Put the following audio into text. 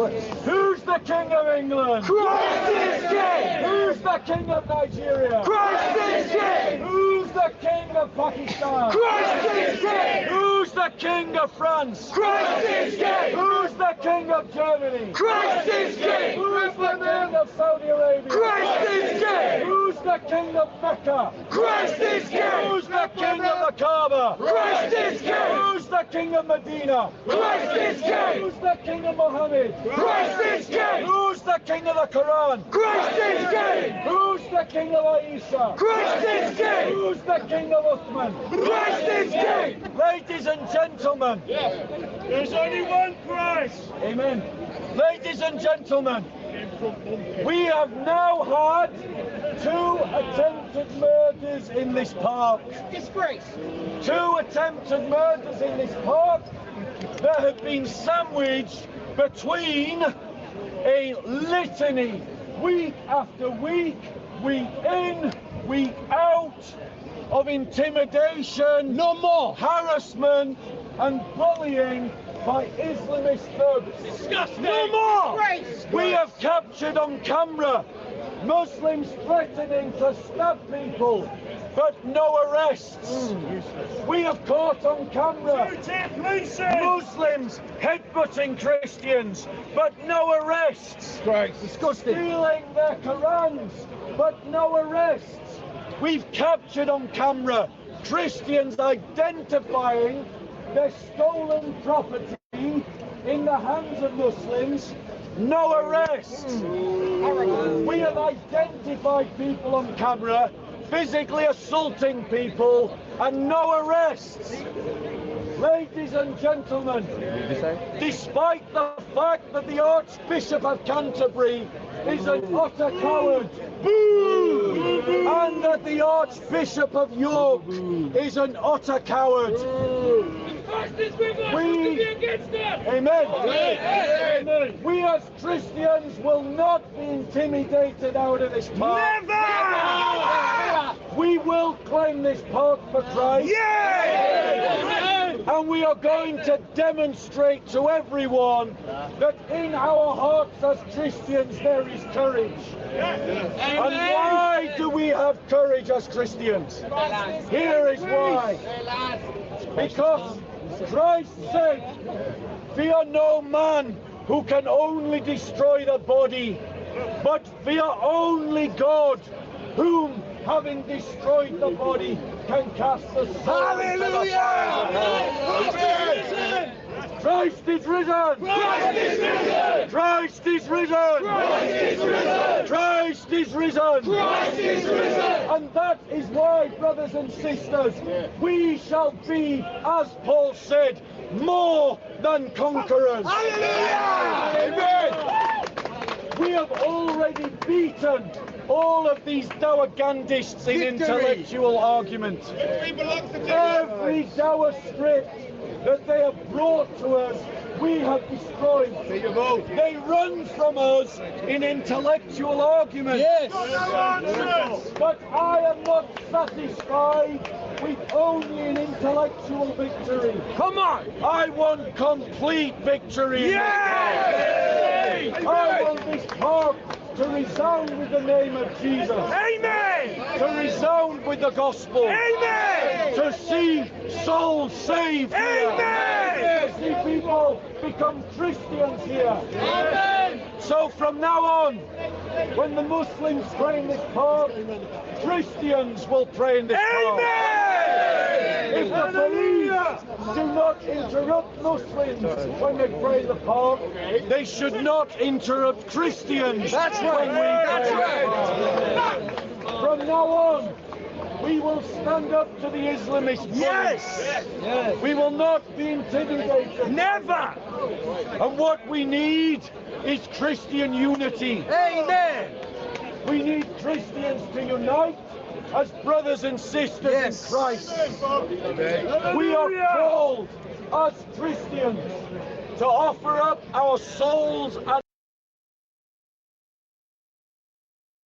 Who's the King of England? Christ is King! Who's the King of Nigeria? Christ is King! Who's the King of Pakistan? Christ is King! Who's the King of France? Christ is King! Who's the King of Germany? Christ is King! Who's the King of Saudi Arabia? Christ is King! Who's the King of Mecca? Christ is King! Who's the King of the Kaaba? Christ is King! Who's the King of Medina? Christ is King! Who's the King of Muhammad? Christ is King! Who's the King of the Quran? Christ is King! Who's the King of Aisha? Christ is King! Who's the King of Uthman? Christ is King! Ladies and gentlemen, There's only one Christ. amen. Ladies and gentlemen, we have now had 2 attempted murders in this park. Disgrace! 2 attempted murders in this park that have been sandwiched between a litany, week after week, week in, week out, of intimidation, No more! harassment and bullying by Islamist thugs. Disgusting! No more! Disgrace! We have captured on camera Muslims threatening to stab people, but no arrests. We have caught on camera Muslims headbutting Christians, but no arrests. Disgusting! Stealing their Qurans, but no arrests. We've captured on camera Christians identifying their stolen property in the hands of Muslims, no arrests. We have identified people on camera physically assaulting people and no arrests. Ladies and gentlemen, despite the fact that the Archbishop of Canterbury is an utter coward, and that the Archbishop of York is an utter coward, Amen. We as Christians will not be intimidated out of this park. Never! We will claim this park for Christ. And we are going to demonstrate to everyone that in our hearts as Christians there is courage. And why do we have courage as Christians? Here is why. Because Christ said, "Fear no man who can only destroy the body, but fear only God, whom, having destroyed the body, can cast the soul into the fire." Christ is risen! Christ is risen! Christ is risen! Christ is risen! Christ is risen! Christ is risen! And that is why, brothers and sisters, we shall be, as Paul said, more than conquerors. Hallelujah! Amen! We have already beaten all of these Dawagandists in intellectual argument. Every Dawa script that they have brought to us, we have destroyed. They run from us in intellectual argument. But I am not satisfied with only an intellectual victory. Come on! I want complete victory. I want this park to resound with the name of Jesus. Amen! To resound with the gospel. Amen! To see souls saved here. Amen! To see people become Christians here. Amen! So from now on, when the Muslims pray in this park, Christians will pray in this park. If the police do not interrupt Muslims when they pray in the park, they should not interrupt Christians when we pray in the park. From now on, we will stand up to the Islamist police. We will not be intimidated. Never! And what we need is Christian unity. Amen! We need Christians to unite as brothers and sisters in Christ. We are called as Christians to offer up our souls and